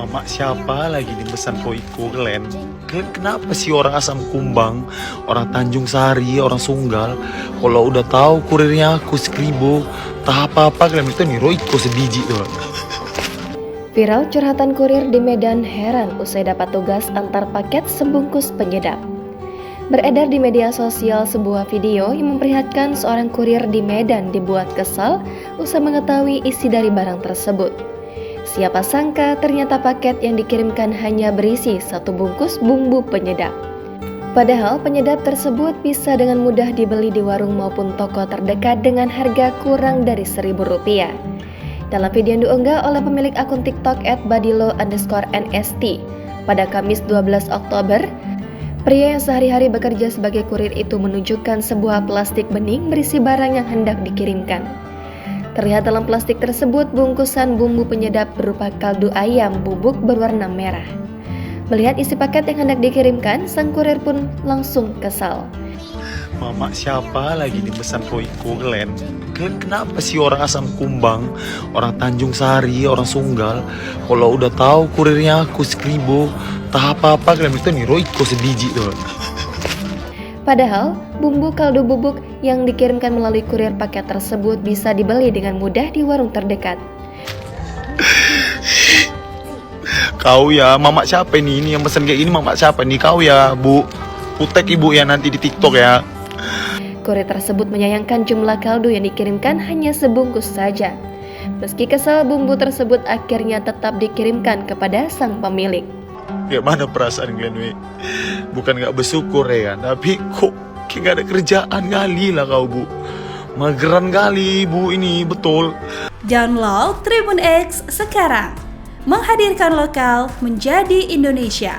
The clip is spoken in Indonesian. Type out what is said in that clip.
Mama siapa lagi nih pesan Koiko Glenn? Glenn kenapa sih orang Asam Kumbang, orang Tanjung Sari, orang Sunggal? Kalau udah tahu kurirnya aku Skribo, tak apa-apa Glenn itu nih Royko sebiji tuh. Viral curhatan kurir di Medan heran usai dapat tugas antar paket sebungkus penyedap. Beredar di media sosial sebuah video yang memperlihatkan seorang kurir di Medan dibuat kesal usai mengetahui isi dari barang tersebut. Siapa sangka ternyata paket yang dikirimkan hanya berisi satu bungkus bumbu penyedap. Padahal penyedap tersebut bisa dengan mudah dibeli di warung maupun toko terdekat dengan harga kurang dari Rp1.000. Dalam video yang diunggah oleh pemilik akun TikTok @badilo_nst pada Kamis 12 Oktober, pria yang sehari-hari bekerja sebagai kurir itu menunjukkan sebuah plastik bening berisi barang yang hendak dikirimkan. Terlihat dalam plastik tersebut bungkusan bumbu penyedap berupa kaldu ayam bubuk berwarna merah. Melihat isi paket yang hendak dikirimkan, sang kurir pun langsung kesal. Mama siapa lagi nih pesan Koiko Glenn? Glenn kenapa sih orang Asam Kumbang, orang Tanjung Sari, orang Sunggal? Kalau udah tahu kurirnya aku Skribo, tak apa-apa Glenn itu nih Royko sebiji tuh. Padahal, bumbu kaldu bubuk yang dikirimkan melalui kurir paket tersebut bisa dibeli dengan mudah di warung terdekat. Kau ya, mama siapa nih? Ini yang pesan kayak gini mama siapa nih? Kau ya, Bu. Putek ibu ya nanti di TikTok ya. Kurir tersebut menyayangkan jumlah kaldu yang dikirimkan hanya sebungkus saja. Meski kesal, bumbu tersebut akhirnya tetap dikirimkan kepada sang pemilik. Kayak mana perasaan Glenn we? Bukan gak bersyukur ya kan, tapi kok kayak gak ada kerjaan kali lah kau Bu. Mageran kali Bu ini, betul. Download Tribun X sekarang, menghadirkan lokal menjadi Indonesia.